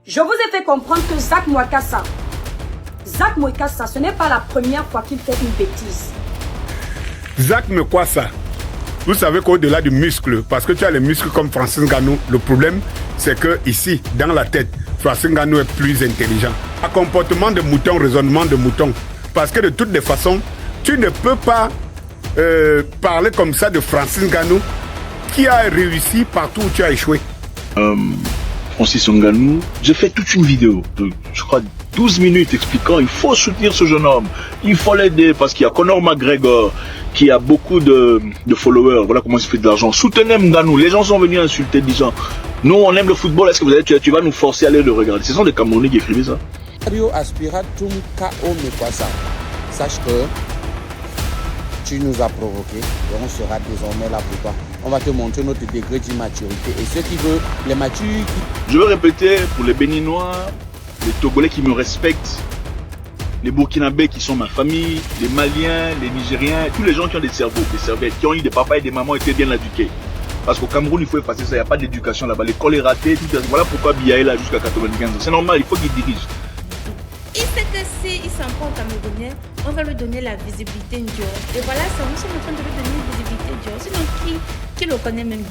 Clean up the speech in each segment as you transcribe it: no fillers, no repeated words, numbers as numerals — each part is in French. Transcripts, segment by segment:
Je vous ai fait comprendre que Zak Mwekassa, ce n'est pas la première fois qu'il fait une bêtise. Zak Mwekassa, vous savez qu'au-delà du muscle, parce que tu as les muscles comme Francis Ngannou, le problème c'est que ici, dans la tête, Francis Ngannou est plus intelligent. Un comportement de mouton, raisonnement de mouton. Parce que de toutes les façons, tu ne peux pas parler comme ça de Francis Ngannou qui a réussi partout où tu as échoué. Francis Ngannou, j'ai fait toute une vidéo de, je crois, 12 minutes expliquant il faut soutenir ce jeune homme, il faut l'aider parce qu'il y a Conor McGregor qui a beaucoup de followers, voilà comment il se fait de l'argent. Soutenez Ngannou, les gens sont venus insulter disant nous on aime le football, est-ce que vous allez, tu vas nous forcer à aller le regarder? Ce sont des Camerounais qui écrivaient ça. Sache que tu nous as provoqué et on sera désormais là pour toi. On va te montrer notre degré d'immaturité et ceux qui veulent les matures. Je veux répéter pour les Béninois, les Togolais qui me respectent, les Burkinabés qui sont ma famille, les Maliens, les Nigériens, tous les gens qui ont des cerveaux, des cervettes, qui ont eu des papas et des mamans étaient bien éduqués. Parce qu'au Cameroun, il faut effacer ça, il n'y a pas d'éducation là-bas. L'école est ratée, tout ça. Voilà pourquoi Biya est là jusqu'à 95 ans. C'est normal, il faut qu'il dirige. Il sait que s'il s'en prend au Camerounais, on va lui donner la visibilité Ndiaye. Et voilà, ça, nous sommes en train de lui donner une visibilité Ndiaye. Sinon, qui le connaît même,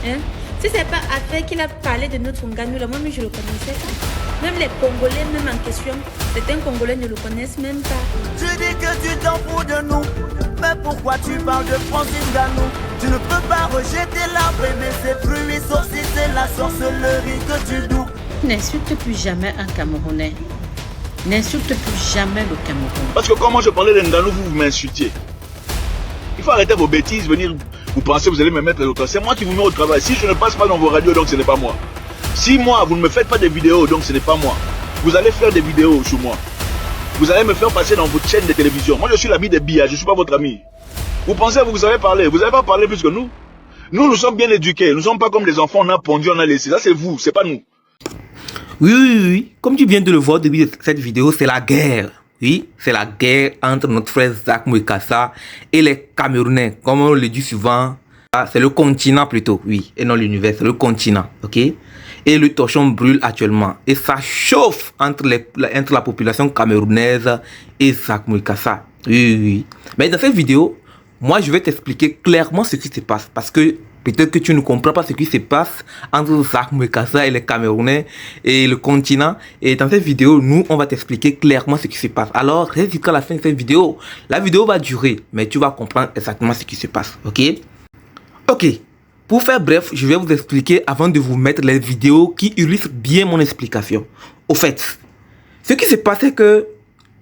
hein? Si c'est pas après qu'il a parlé de notre Ngannou, là, moi, je le connaissais pas. Même les Congolais, même en question, certains Congolais ne le connaissent même pas. Tu dis que tu t'en fous de nous, mais pourquoi tu parles de Francis Ngannou? Tu ne peux pas rejeter l'arbre et ses fruits, sauf si c'est la sorcellerie que tu doutes. N'insulte plus jamais un Camerounais. N'insulte plus jamais le Cameroun. Parce que quand moi je parlais de Ngannou, vous m'insultiez. Il faut arrêter vos bêtises, venir, vous pensez que vous allez me mettre au travail. C'est moi qui vous mets au travail. Si je ne passe pas dans vos radios, donc ce n'est pas moi. Si moi, vous ne me faites pas des vidéos, donc ce n'est pas moi. Vous allez faire des vidéos sur moi. Vous allez me faire passer dans votre chaîne de télévision. Moi, je suis l'ami de Biya, je ne suis pas votre ami. Vous pensez que vous savez parler. Vous n'avez pas parlé plus que nous. Nous sommes bien éduqués. Nous ne sommes pas comme les enfants, on a pondu, on a laissé. Ça, c'est vous, c'est pas nous. Oui. Comme tu viens de le voir au début de cette vidéo, c'est la guerre. Oui, c'est la guerre entre notre frère Zak Mwekassa et les Camerounais. Comme on le dit souvent, c'est le continent plutôt, oui, et non l'univers, c'est le continent, ok? Et le torchon brûle actuellement. Et ça chauffe entre la population camerounaise et Zak Mwekassa. Oui. Mais dans cette vidéo, moi je vais t'expliquer clairement ce qui se passe. Parce que peut-être que tu ne comprends pas ce qui se passe entre Zak Mwekassa et les Camerounais et le continent. Et dans cette vidéo, nous, on va t'expliquer clairement ce qui se passe. Alors, reste jusqu'à la fin de cette vidéo. La vidéo va durer, mais tu vas comprendre exactement ce qui se passe, ok? Ok, pour faire bref, je vais vous expliquer avant de vous mettre les vidéos qui illustrent bien mon explication. Au fait, ce qui se passe, c'est que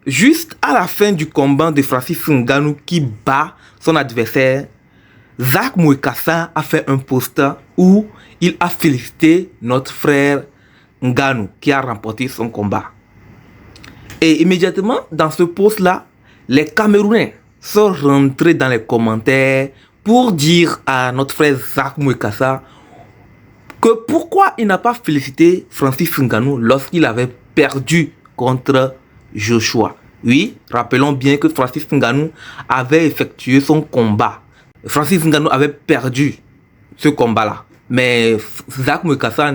juste à la fin du combat de Francis Ngannou qui bat son adversaire, Zak Mwekassa a fait un post où il a félicité notre frère Ngannou qui a remporté son combat. Et immédiatement, dans ce post-là, les Camerounais sont rentrés dans les commentaires pour dire à notre frère Zak Mwekassa que pourquoi il n'a pas félicité Francis Ngannou lorsqu'il avait perdu contre Joshua. Oui, rappelons bien que Francis Ngannou avait effectué son combat. Francis Ngannou avait perdu ce combat-là. Mais Zak Mwekassa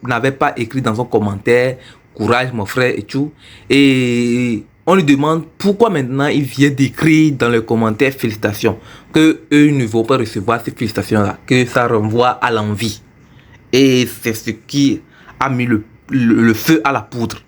n'avait pas écrit dans son commentaire « Courage mon frère » et tout. Et on lui demande pourquoi maintenant il vient d'écrire dans le commentaire « Félicitations » que eux ne vont pas recevoir ces félicitations-là, que ça renvoie à l'envie. Et c'est ce qui a mis le feu à la poudre.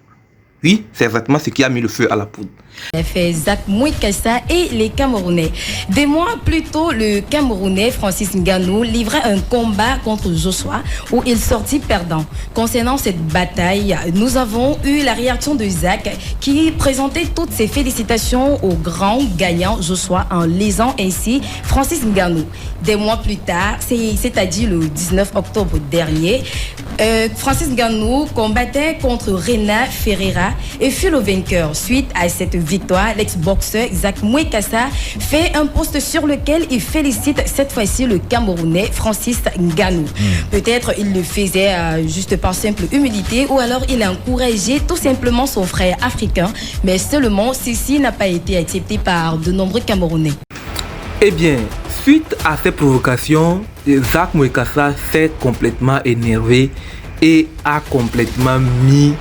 Oui, c'est exactement ce qui a mis le feu à la poudre. Fait Zak Mwekassa et les Camerounais. Des mois plus tôt, le Camerounais Francis Ngannou livrait un combat contre Joshua où il sortit perdant. Concernant cette bataille, nous avons eu la réaction de Zak qui présentait toutes ses félicitations au grand gagnant Joshua en lisant ainsi Francis Ngannou. Des mois plus tard, c'est-à-dire le 19 octobre dernier, Francis Ngannou combattait contre Renan Ferreira et fut le vainqueur. Suite à cette victoire, l'ex-boxeur Zak Mwekassa fait un post sur lequel il félicite cette fois-ci le Camerounais Francis Ngannou. Peut-être il le faisait juste par simple humilité ou alors il a encouragé tout simplement son frère africain, mais seulement ceci n'a pas été accepté par de nombreux Camerounais. Eh bien, suite à ces provocations, Zak Mwekassa s'est complètement énervé et a complètement mis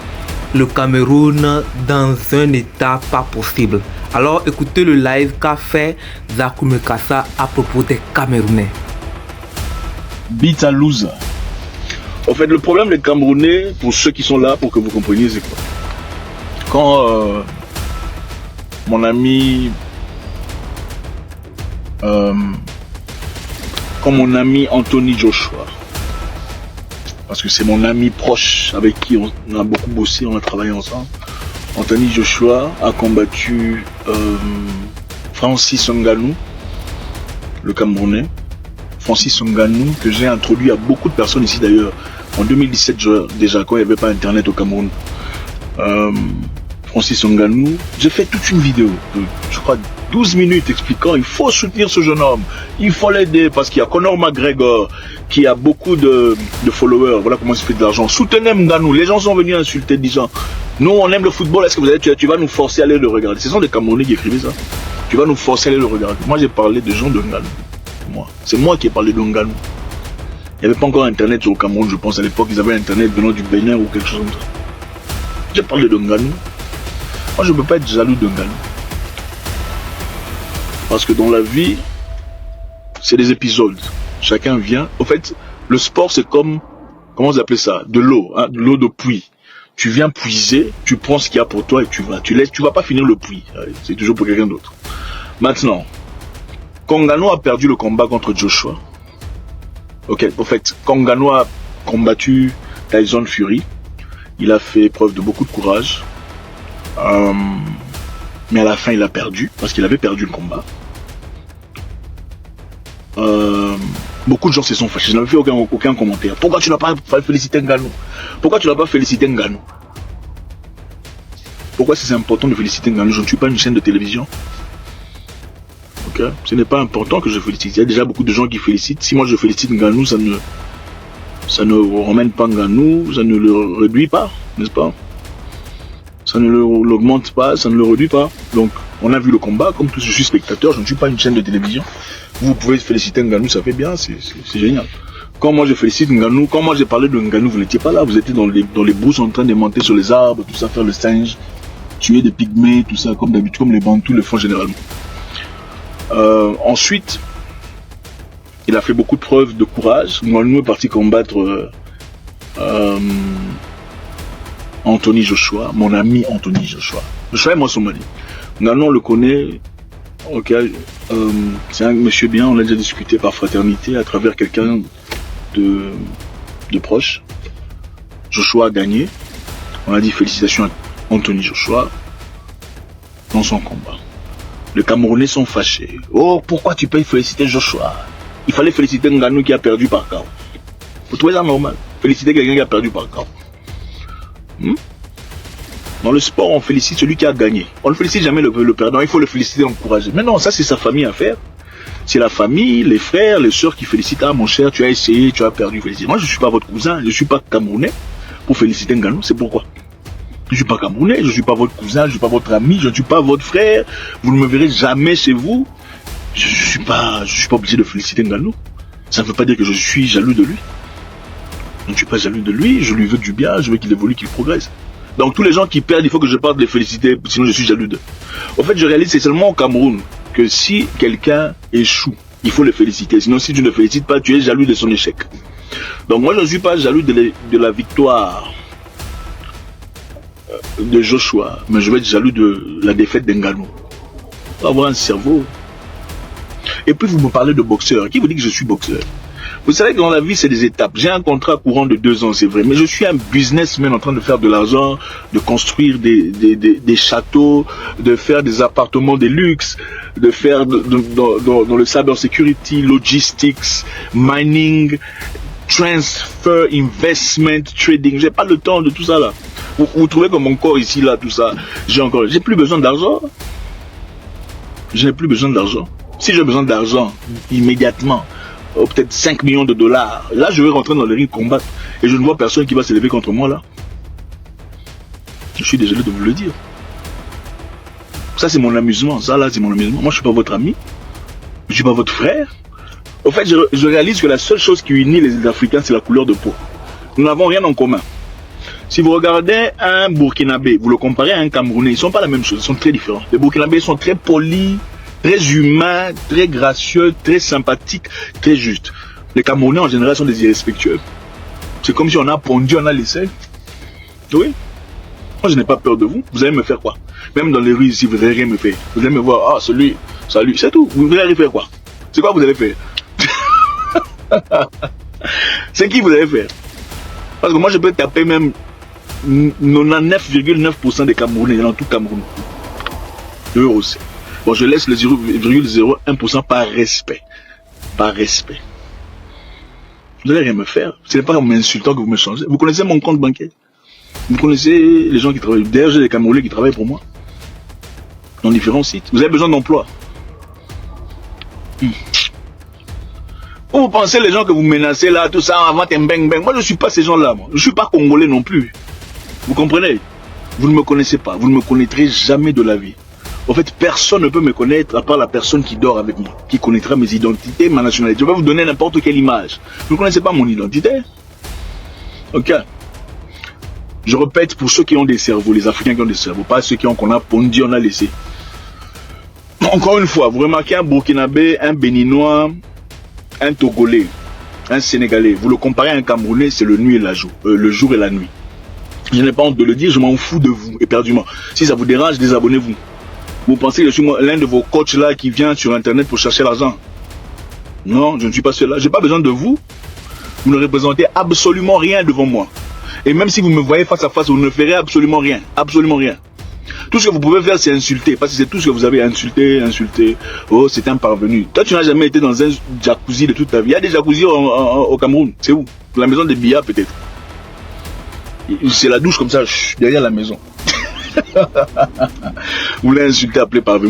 le Cameroun dans un état pas possible. Alors écoutez le live qu'a fait Zakou Mekassa à propos des Camerounais. Beat à loser. En fait, le problème des Camerounais, pour ceux qui sont là, pour que vous compreniez, c'est quoi? Quand mon ami Anthony Joshua, parce que c'est mon ami proche avec qui on a beaucoup bossé, on a travaillé ensemble, Anthony Joshua a combattu Francis Ngannou, le Camerounais. Francis Ngannou, que j'ai introduit à beaucoup de personnes ici d'ailleurs, en 2017 déjà, quand il n'y avait pas internet au Cameroun. Francis Ngannou, j'ai fait toute une vidéo de, je crois, 12 minutes expliquant il faut soutenir ce jeune homme, il faut l'aider parce qu'il y a Conor McGregor qui a beaucoup de followers, voilà comment il se fait de l'argent. Soutenez Ngannou, les gens sont venus insulter disant nous on aime le football, est-ce que vous allez, tu vas nous forcer à aller le regarder? Ce sont des Camerounais qui écrivaient ça. Tu vas nous forcer à aller le regarder. Moi j'ai parlé de gens de Ngannou. C'est moi qui ai parlé de Ngannou. Il n'y avait pas encore internet au Cameroun, je pense à l'époque ils avaient internet venant du Bénin ou quelque chose comme ça. J'ai parlé de Ngannou. Moi je ne peux pas être jaloux de Ngannou. Parce que dans la vie, c'est des épisodes. Chacun vient. En fait, le sport c'est comme, comment vous appelez ça? De l'eau, hein, de l'eau de puits. Tu viens puiser, tu prends ce qu'il y a pour toi et tu vas. Tu vas pas finir le puits. C'est toujours pour quelqu'un d'autre. Maintenant, quand Ngannou a perdu le combat contre Joshua, ok, en fait, quand Ngannou a combattu Tyson Fury, il a fait preuve de beaucoup de courage, mais à la fin il a perdu, parce qu'il avait perdu le combat. Beaucoup de gens se sont fâchés, je n'avais fait aucun commentaire. Pourquoi tu n'as pas félicité Ngannou? Pourquoi tu n'as pas félicité Ngannou? Pourquoi c'est important de féliciter Ngannou? Je ne suis pas une chaîne de télévision. Okay. Ce n'est pas important que je félicite. Il y a déjà beaucoup de gens qui félicitent. Si moi je félicite Ngannou, ça ne ramène pas Ngannou, ça ne le réduit pas, n'est-ce pas? Ça ne l'augmente pas, ça ne le réduit pas. Donc, on a vu le combat. Comme je suis spectateur, je ne suis pas une chaîne de télévision. Vous pouvez féliciter Ngannou, ça fait bien, c'est génial. Quand moi je félicite Ngannou, quand moi j'ai parlé de Ngannou, vous n'étiez pas là. Vous étiez dans les brousses en train de monter sur les arbres, tout ça, faire le singe, tuer des pygmées, tout ça, comme d'habitude, comme les Bantous le font généralement. Ensuite, il a fait beaucoup de preuves de courage. Ngannou est parti combattre Anthony Joshua, mon ami Anthony Joshua. Joshua est moi Somali. Ngannou on le connaît. Ok, c'est un monsieur bien. On a déjà discuté par fraternité à travers quelqu'un de proche. Joshua a gagné. On a dit félicitations à Anthony Joshua dans son combat. Les Camerounais sont fâchés. Oh, pourquoi tu peux féliciter Joshua? Il fallait féliciter Ngannou qui a perdu par KO. Vous trouvez ça normal? Féliciter quelqu'un qui a perdu par KO. Dans le sport, on félicite celui qui a gagné. On ne félicite jamais le perdant. Il faut le féliciter, l'encourager. Mais non, ça c'est sa famille à faire. C'est la famille, les frères, les sœurs qui félicitent. Ah mon cher, tu as essayé, tu as perdu. Félicite. Moi je ne suis pas votre cousin, je ne suis pas Camerounais pour féliciter Ngannou. C'est pourquoi? Je ne suis pas Camerounais, je ne suis pas votre cousin, je ne suis pas votre ami, je ne suis pas votre frère. Vous ne me verrez jamais chez vous. Je ne suis pas obligé de féliciter Ngannou. Ça ne veut pas dire que je suis jaloux de lui. Je ne suis pas jaloux de lui, je lui veux du bien, je veux qu'il évolue, qu'il progresse. Donc tous les gens qui perdent, il faut que je parte de les féliciter, sinon je suis jaloux d'eux. En fait, je réalise c'est seulement au Cameroun que si quelqu'un échoue, il faut le féliciter. Sinon si tu ne le félicites pas, tu es jaloux de son échec. Donc moi je ne suis pas jaloux de la victoire de Joshua, mais je vais être jaloux de la défaite d'Ngannou. Il faut avoir un cerveau. Et puis vous me parlez de boxeur. Qui vous dit que je suis boxeur? Vous savez que dans la vie c'est des étapes. J'ai un contrat courant de 2 ans, c'est vrai, mais je suis un businessman en train de faire de l'argent, de construire des châteaux, de faire des appartements de luxe, de faire dans le cyber security, logistics, mining, transfer, investment, trading. J'ai pas le temps de tout ça là. Vous trouvez que mon corps ici là, tout ça, j'ai plus besoin d'argent. Je n'ai plus besoin d'argent. Si j'ai besoin d'argent immédiatement, peut-être 5 millions de dollars, là je vais rentrer dans le ring combattre et je ne vois personne qui va s'élever contre moi là. Je suis désolé de vous le dire. Ça c'est mon amusement, ça là c'est mon amusement. Moi je suis pas votre ami, je suis pas votre frère. En fait je réalise que la seule chose qui unit les Africains c'est la couleur de peau. Nous n'avons rien en commun. Si vous regardez un Burkinabé, vous le comparez à un Camerounais, ils ne sont pas la même chose, ils sont très différents. Les Burkinabés sont très polis, très humains, très gracieux, très sympathiques, très justes. Les Camerounais en général sont des irrespectueux. C'est comme si on a pondu, on a laissé. Oui. Moi je n'ai pas peur de vous. Vous allez me faire quoi? Même dans les rues ici, vous n'allez rien me faire. Vous allez me voir, ah celui, salut, c'est tout. Vous allez faire quoi? C'est quoi vous allez faire? C'est qui vous allez faire? Parce que moi je peux taper même 99,9% des Camerounais dans tout Cameroun. Eux aussi. Bon, je laisse le 0,01% par respect. Par respect. Vous n'allez rien me faire. Ce n'est pas en m'insultant que vous me changez. Vous connaissez mon compte bancaire. Vous connaissez les gens qui travaillent. D'ailleurs, j'ai des Camerounais qui travaillent pour moi. Dans différents sites. Vous avez besoin d'emploi. Vous pensez les gens que vous menacez là, tout ça, avant un bang bang. Moi, je ne suis pas ces gens-là. Je ne suis pas congolais non plus. Vous comprenez? Vous ne me connaissez pas. Vous ne me connaîtrez jamais de la vie. En fait, personne ne peut me connaître à part la personne qui dort avec moi, qui connaîtra mes identités, ma nationalité. Je vais vous donner n'importe quelle image. Vous ne connaissez pas mon identité. Ok. Je répète pour ceux qui ont des cerveaux, les Africains qui ont des cerveaux, pas ceux qu'on a pondu, on a laissé. Encore une fois, vous remarquez un Burkinabé, un Béninois, un Togolais, un Sénégalais. Vous le comparez à un Camerounais, c'est le jour et la nuit. Je n'ai pas honte de le dire, je m'en fous de vous, éperdument. Si ça vous dérange, désabonnez-vous. Vous pensez que je suis l'un de vos coachs là qui vient sur internet pour chercher l'argent? Non, je ne suis pas celui-là. Je n'ai pas besoin de vous. Vous ne représentez absolument rien devant moi. Et même si vous me voyez face à face, vous ne ferez absolument rien. Absolument rien. Tout ce que vous pouvez faire, c'est insulter. Parce que c'est tout ce que vous avez insulté. Oh, c'est un parvenu. Toi, tu n'as jamais été dans un jacuzzi de toute ta vie. Il y a des jacuzzis au Cameroun. C'est où? La maison des Biya, peut-être. C'est la douche comme ça, derrière la maison. Vous voulez insulter, appeler parvenu.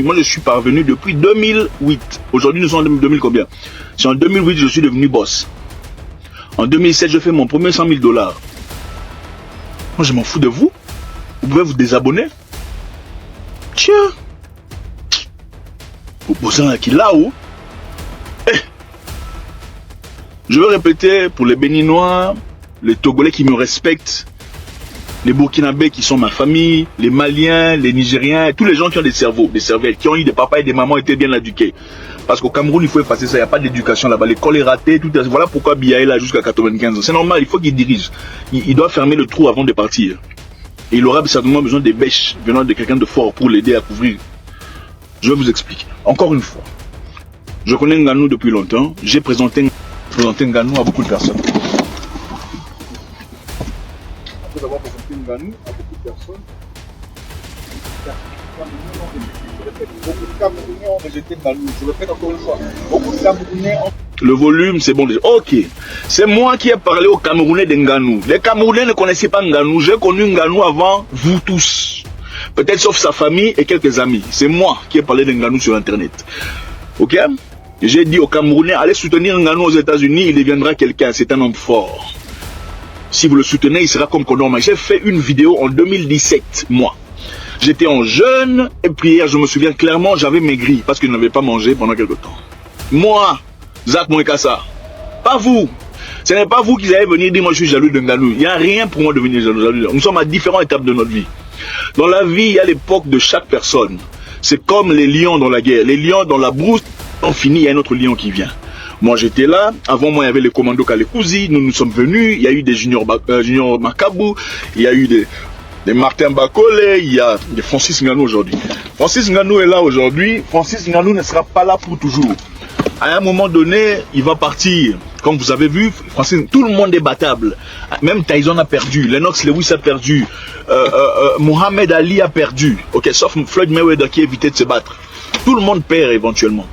Moi, je suis parvenu depuis 2008. Aujourd'hui, nous sommes en 2000 combien? C'est en 2008 je suis devenu boss. En 2007, je fais mon premier 100 000 $. Moi, je m'en fous de vous. Vous pouvez vous désabonner. Tiens. Vous posez un qui là-haut. Je veux répéter pour les Béninois, les Togolais qui me respectent, les Burkinabés qui sont ma famille, les Maliens, les Nigériens, tous les gens qui ont des cerveaux, des cervelles, qui ont eu des papas et des mamans étaient bien éduqués. Parce qu'au Cameroun, il faut effacer ça, il n'y a pas d'éducation là-bas. L'école est ratée, tout. Voilà pourquoi Biya est là jusqu'à 95 ans. C'est normal, il faut qu'il dirige. Il doit fermer le trou avant de partir. Et il aura certainement besoin des bêches venant de quelqu'un de fort pour l'aider à couvrir. Je vais vous expliquer. Encore une fois, je connais Nganou depuis longtemps. J'ai présenté Nganou à beaucoup de personnes. Après avoir présenté Nganou à beaucoup de personnes, beaucoup de Camerounais ont rejeté Nganou. Je le répète encore une fois. Beaucoup de Camerounais ont... Le volume, c'est bon déjà. Ok. C'est moi qui ai parlé aux Camerounais de Nganou. Les Camerounais ne connaissaient pas Nganou. J'ai connu Nganou avant vous tous. Peut-être sauf sa famille et quelques amis. C'est moi qui ai parlé de Nganou sur Internet. Ok? J'ai dit aux Camerounais, allez soutenir Nganou aux États-Unis, il deviendra quelqu'un. C'est un homme fort. Si vous le soutenez, il sera comme Condorman. J'ai fait une vidéo en 2017, moi. J'étais en jeûne, et puis hier, je me souviens clairement, j'avais maigri parce que je n'avais pas mangé pendant quelque temps. Moi, Zach Moïkassa, pas vous. Ce n'est pas vous qui allez venir dire moi je suis jaloux de Nganou. Il n'y a rien pour moi de devenir jaloux. Nous sommes à différentes étapes de notre vie. Dans la vie, il y a l'époque de chaque personne. C'est comme les lions dans la guerre. Les lions dans la brousse, on finit, il y a un autre lion qui vient. Moi j'étais là, avant moi il y avait les commandos Kalekouzi, nous sommes venus, il y a eu des juniors Makabou, il y a eu des Martin Bakole, il y a des Francis Nganou aujourd'hui. Francis Nganou est là aujourd'hui, Francis Nganou ne sera pas là pour toujours. À un moment donné, il va partir. Comme vous avez vu, Francis, tout le monde est battable. Même Tyson a perdu, Lennox Lewis a perdu, Mohamed Ali a perdu. Ok, sauf Floyd Mayweather qui a évité de se battre. Tout le monde perd éventuellement.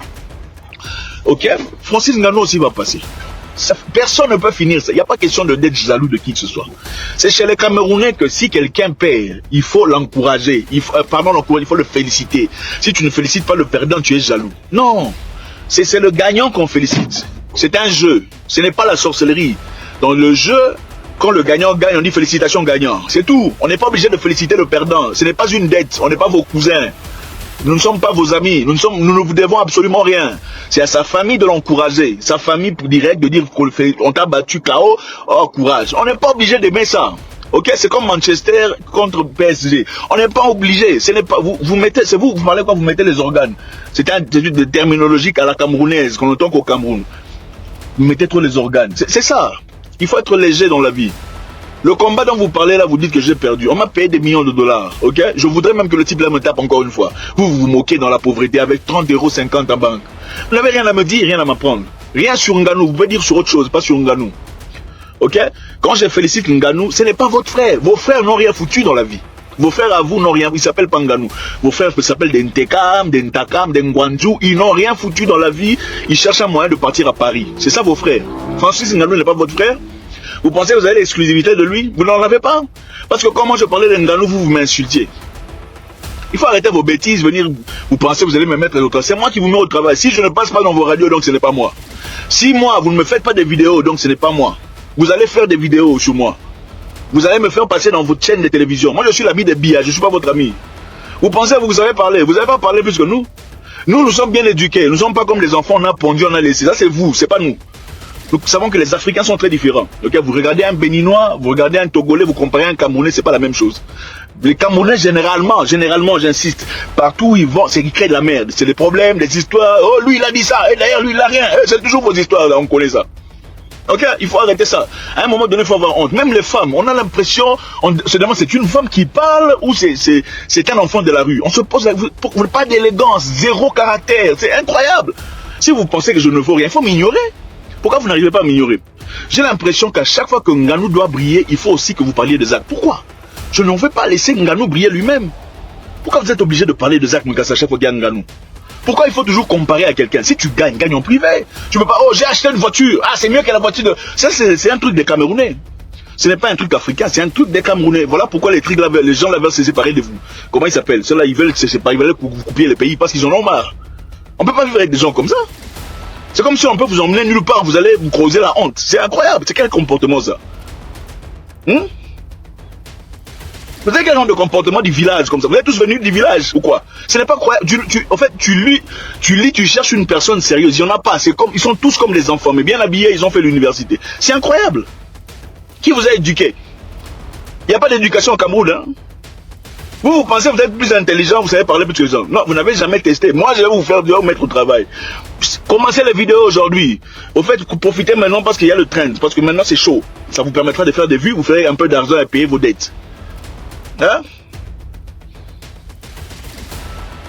Ok, Francis Nganou aussi va passer. Personne ne peut finir ça. Il n'y a pas question d'être jaloux de qui que ce soit. C'est chez les Camerounais que si quelqu'un perd, il faut l'encourager. Il faut le féliciter. Si tu ne félicites pas le perdant, tu es jaloux. Non, c'est le gagnant qu'on félicite. C'est un jeu. Ce n'est pas la sorcellerie. Dans le jeu, quand le gagnant gagne, on dit félicitations gagnant. C'est tout. On n'est pas obligé de féliciter le perdant. Ce n'est pas une dette. On n'est pas vos cousins. Nous ne sommes pas vos amis. Nous ne vous devons absolument rien. C'est à sa famille de l'encourager. Sa famille directe de dire qu'on t'a battu KO. Oh, courage. On n'est pas obligé d'aimer ça. Ok, c'est comme Manchester contre PSG. On n'est pas obligé. Ce n'est pas vous mettez, c'est vous parlez quand vous mettez les organes. C'est un étude de terminologique à la camerounaise qu'on entend qu'au Cameroun. Vous mettez trop les organes. C'est ça. Il faut être léger dans la vie. Le combat dont vous parlez là, vous dites que j'ai perdu. On m'a payé des millions de dollars. Ok, je voudrais même que le type là me tape encore une fois. Vous vous moquez dans la pauvreté avec 30,50 € en banque. Vous n'avez rien à me dire, rien à m'apprendre. Rien sur Ngannou. Vous pouvez dire sur autre chose, pas sur Ngannou. Ok? Quand je félicite Ngannou, ce n'est pas votre frère. Vos frères n'ont rien foutu dans la vie. Vos frères à vous n'ont rien. Ils s'appellent pas Ngannou. Vos frères s'appellent des Ntekam, des Ntakam, des Ngwanju. Ils n'ont rien foutu dans la vie. Ils cherchent un moyen de partir à Paris. C'est ça vos frères. Francis Ngannou n'est pas votre frère? Vous pensez que vous avez l'exclusivité de lui? Vous n'en avez pas? Parce que quand moi je parlais de Ngannou, vous m'insultiez. Il faut arrêter vos bêtises, venir, vous pensez que vous allez me mettre au travail. C'est moi qui vous mets au travail. Si je ne passe pas dans vos radios, donc ce n'est pas moi. Si moi, vous ne me faites pas des vidéos, donc ce n'est pas moi. Vous allez faire des vidéos sur moi. Vous allez me faire passer dans votre chaîne de télévision. Moi, je suis l'ami des billes, je ne suis pas votre ami. Vous pensez que vous savez parler. Vous n'avez pas parlé plus que nous. Nous sommes bien éduqués. Nous ne sommes pas comme les enfants, on a pondu, on a laissé. Ça, c'est vous, c'est pas nous. Nous savons que les Africains sont très différents. Okay? Vous regardez un Béninois, vous regardez un Togolais, vous comparez un Camerounais, c'est pas la même chose. Les Camerounais, généralement, j'insiste, partout où ils vont, c'est qu'ils créent de la merde. C'est des problèmes, des histoires. Oh, lui, il a dit ça, et d'ailleurs, lui, il a rien. C'est toujours vos histoires, là, on connaît ça. Ok, il faut arrêter ça. À un moment donné, il faut avoir honte. Même les femmes, on a l'impression, on se demande, c'est une femme qui parle ou c'est un enfant de la rue. On se pose, pas d'élégance, zéro caractère. C'est incroyable. Si vous pensez que je ne vaux rien, il faut m'ignorer. Pourquoi vous n'arrivez pas à m'ignorer? J'ai l'impression qu'à chaque fois que Ngannou doit briller, il faut aussi que vous parliez de Zak. Pourquoi? Je ne veux pas laisser Ngannou briller lui-même. Pourquoi vous êtes obligé de parler de Zak Moukassa à chaque fois qu'il y a Ngannou? Pourquoi il faut toujours comparer à quelqu'un? Si tu gagnes, gagne en privé. Tu ne peux pas, oh, j'ai acheté une voiture. Ah, c'est mieux que la voiture de... Ça, c'est un truc des Camerounais. Ce n'est pas un truc africain, c'est un truc des Camerounais. Voilà pourquoi les gens là veulent se séparer de vous. Comment ils s'appellent? Ceux-là, ils veulent se séparer, ils veulent que vous coupiez les pays parce qu'ils en ont marre. On ne peut pas vivre avec des gens comme ça. C'est comme si on peut vous emmener nulle part, vous allez vous causer la honte. C'est incroyable, c'est quel comportement ça? Vous avez quel genre de comportement du village comme ça? Vous êtes tous venus du village ou quoi? Ce n'est pas croyable. En fait, tu cherches une personne sérieuse. Il n'y en a pas. Ils sont tous comme les enfants, mais bien habillés, ils ont fait l'université. C'est incroyable. Qui vous a éduqué? Il n'y a pas d'éducation au Cameroun, hein? Vous pensez que vous êtes plus intelligent, vous savez parler plus que les autres. Non, vous n'avez jamais testé. Moi, je vais vous mettre au travail. Commencez les vidéos aujourd'hui. Au fait, profitez maintenant parce qu'il y a le trend. Parce que maintenant, c'est chaud. Ça vous permettra de faire des vues, vous ferez un peu d'argent et payer vos dettes. Hein?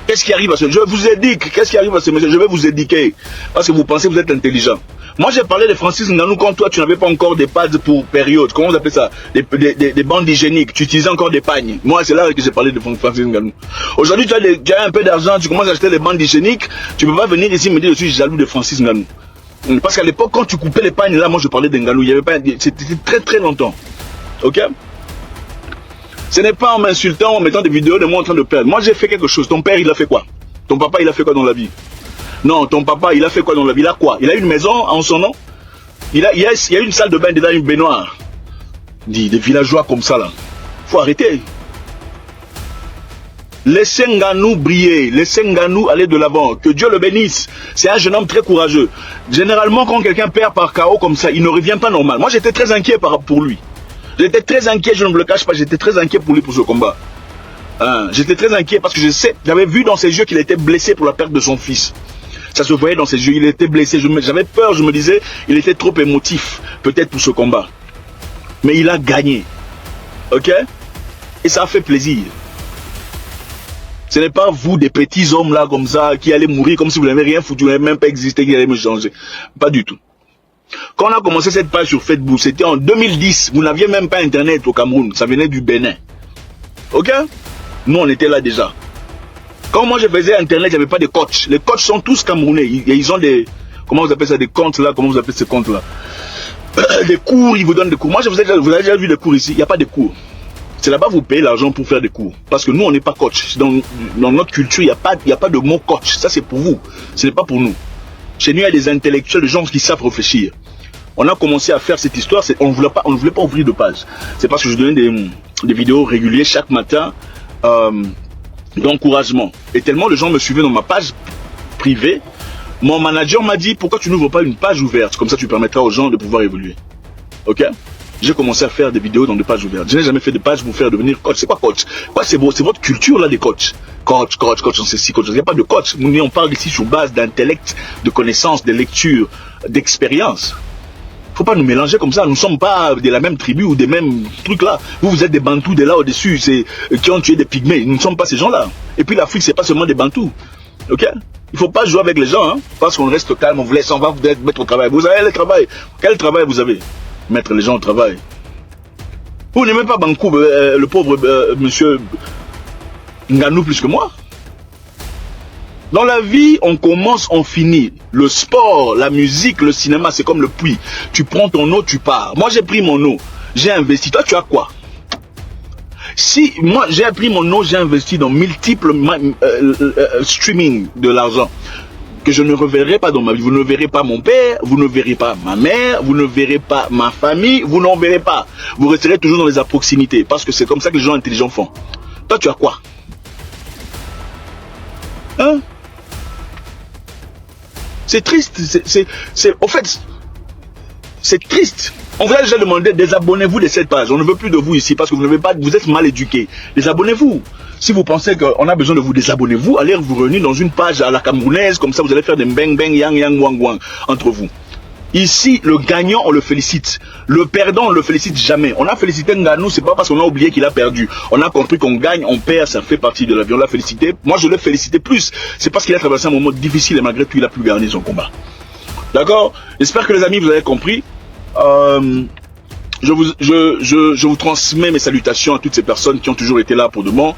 Qu'est-ce qui arrive à ce monsieur? Je vous éduque. Qu'est-ce qui arrive à ce monsieur? Je vais vous éduquer. Parce que vous pensez que vous êtes intelligent. Moi, j'ai parlé de Francis Ngannou quand toi, tu n'avais pas encore des pads pour période. Comment vous appelez ça? Des bandes hygiéniques. Tu utilisais encore des pagnes. Moi, c'est là que j'ai parlé de Francis Ngannou. Aujourd'hui, tu as un peu d'argent, tu commences à acheter des bandes hygiéniques. Tu ne peux pas venir ici me dire que je suis jaloux de Francis Ngannou. Parce qu'à l'époque, quand tu coupais les pagnes, là, moi, je parlais de Ngannou. Il y avait pas... C'était très, très longtemps. Ok? Ce n'est pas en m'insultant, en mettant des vidéos de moi en train de perdre. Moi, j'ai fait quelque chose. Ton père, il a fait quoi? Ton papa, il a fait quoi dans la vie? Non, ton papa, il a fait quoi dans la vie? Il a quoi? Il a une maison en son nom? Il y a une salle de bain dedans, une baignoire. Des villageois comme ça, là. Faut arrêter. Laissez Ngannou briller. Laissez Ngannou aller de l'avant. Que Dieu le bénisse. C'est un jeune homme très courageux. Généralement, quand quelqu'un perd par KO comme ça, il ne revient pas normal. Moi, j'étais très inquiet pour lui. J'étais très inquiet, je ne me le cache pas, j'étais très inquiet pour lui pour ce combat. J'étais très inquiet parce que j'avais vu dans ses yeux qu'il était blessé pour la perte de son fils. Ça se voyait dans ses yeux, il était blessé. J'avais peur, je me disais, il était trop émotif, peut-être pour ce combat. Mais il a gagné. Ok? Et ça a fait plaisir. Ce n'est pas vous, des petits hommes là comme ça, qui allez mourir comme si vous n'avez rien foutu, vous n'avez même pas existé, qui allez me changer. Pas du tout. Quand on a commencé cette page sur Facebook, c'était en 2010. Vous n'aviez même pas Internet au Cameroun. Ça venait du Bénin. Ok? Nous, on était là déjà. Quand moi, je faisais Internet, il n'y avait pas de coachs. Les coachs sont tous Camerounais. Ils ont des... Comment vous appelez ça? Des comptes là? Comment vous appelez ces comptes là? Des cours, ils vous donnent des cours. Moi, vous avez déjà vu des cours ici. Il n'y a pas de cours. C'est là-bas vous payez l'argent pour faire des cours. Parce que nous, on n'est pas coach. Dans notre culture, il n'y a pas de mot coach. Ça, c'est pour vous. Ce n'est pas pour nous. Chez nous, il y a des intellectuels, des gens qui savent réfléchir. On a commencé à faire cette histoire, on ne voulait pas ouvrir de page. C'est parce que je donnais des vidéos régulières chaque matin d'encouragement. Et tellement les gens me suivaient dans ma page privée, mon manager m'a dit, pourquoi tu n'ouvres pas une page ouverte? Comme ça, tu permettras aux gens de pouvoir évoluer. Ok? J'ai commencé à faire des vidéos dans des pages ouvertes. Je n'ai jamais fait de page pour vous faire devenir coach. C'est quoi coach? Quoi, c'est votre culture là des coachs. Coach, on sait si coach. Il n'y a pas de coach. On parle ici sur base d'intellect, de connaissances, de lecture, d'expérience. Faut pas nous mélanger comme ça. Nous ne sommes pas de la même tribu ou des mêmes trucs là. Vous êtes des Bantous de là au-dessus, c'est qui ont tué des pygmées. Nous ne sommes pas ces gens-là. Et puis l'Afrique, c'est pas seulement des Bantous. Ok? Il faut pas jouer avec les gens, hein, parce qu'on reste calme, on vous laisse, on va vous mettre au travail. Vous avez le travail. Quel travail vous avez? Mettre les gens au travail. Vous n'aimez pas Bankou, le pauvre monsieur Nganou plus que moi. Dans la vie, on commence, on finit. Le sport, la musique, le cinéma, c'est comme le puits. Tu prends ton eau, tu pars. Moi, j'ai pris mon eau. J'ai investi. Toi, tu as quoi? Si moi, j'ai pris mon eau, j'ai investi dans multiples streaming de l'argent que je ne reverrai pas dans ma vie. Vous ne verrez pas mon père, vous ne verrez pas ma mère, vous ne verrez pas ma famille, vous n'en verrez pas. Vous resterez toujours dans les proximités parce que c'est comme ça que les gens intelligents font. Toi, tu as quoi? Hein? C'est triste. En fait, c'est triste. On vous a déjà demandé, désabonnez-vous de cette page. On ne veut plus de vous ici parce que vous êtes mal éduqués. Désabonnez-vous. Si vous pensez qu'on a besoin de vous, désabonnez-vous. Allez vous réunir dans une page à la camerounaise. Comme ça, vous allez faire des bang bang, yang yang, wang wang entre vous. Ici, le gagnant, on le félicite. Le perdant, on ne le félicite jamais. On a félicité Nganou, c'est pas parce qu'on a oublié qu'il a perdu. On a compris qu'on gagne, on perd, ça fait partie de la vie. On l'a félicité. Moi, je l'ai félicité plus. C'est parce qu'il a traversé un moment difficile et malgré tout, il a pu gagner son combat. D'accord? J'espère que les amis, vous avez compris. Je vous transmets mes salutations à toutes ces personnes qui ont toujours été là pour de bon.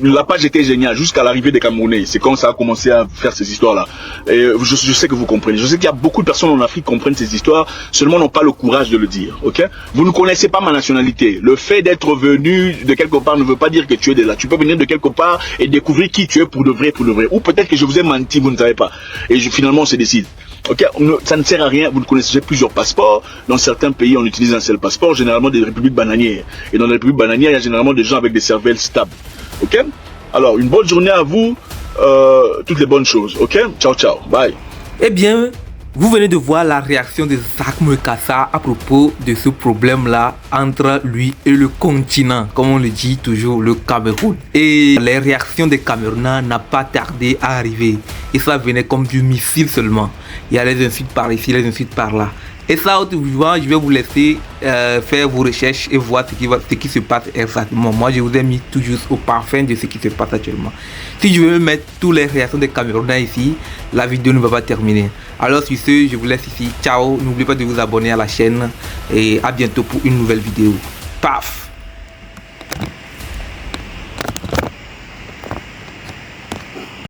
La page était géniale jusqu'à l'arrivée des Camerounais. C'est quand ça a commencé à faire ces histoires-là. Et je sais que vous comprenez. Je sais qu'il y a beaucoup de personnes en Afrique qui comprennent ces histoires, seulement n'ont pas le courage de le dire. Ok? Vous ne connaissez pas ma nationalité. Le fait d'être venu de quelque part ne veut pas dire que tu es de là. Tu peux venir de quelque part et découvrir qui tu es pour de vrai, pour de vrai. Ou peut-être que je vous ai menti, vous ne savez pas. Et finalement, on se décide. Ok, ça ne sert à rien, vous ne connaissez plusieurs passeports. Dans certains pays, on utilise un seul passeport, généralement des républiques bananières. Et dans les républiques bananières, il y a généralement des gens avec des cervelles stables. Ok? Alors, une bonne journée à vous, toutes les bonnes choses. Ok? Ciao, ciao, bye. Eh bien, vous venez de voir la réaction de Zak Moukassa à propos de ce problème-là entre lui et le continent, comme on le dit toujours, le Cameroun. Et les réactions des Camerounais n'ont pas tardé à arriver. Et ça venait comme du missile seulement. Il y a les insultes par ici, les insultes par là. Et ça, je vais vous laisser faire vos recherches et voir ce qui se passe exactement. Moi, je vous ai mis tout juste au parfum de ce qui se passe actuellement. Si je veux mettre toutes les réactions des Camerounais ici, la vidéo ne va pas terminer. Alors sur ce, je vous laisse ici. Ciao, n'oubliez pas de vous abonner à la chaîne et à bientôt pour une nouvelle vidéo. Paf!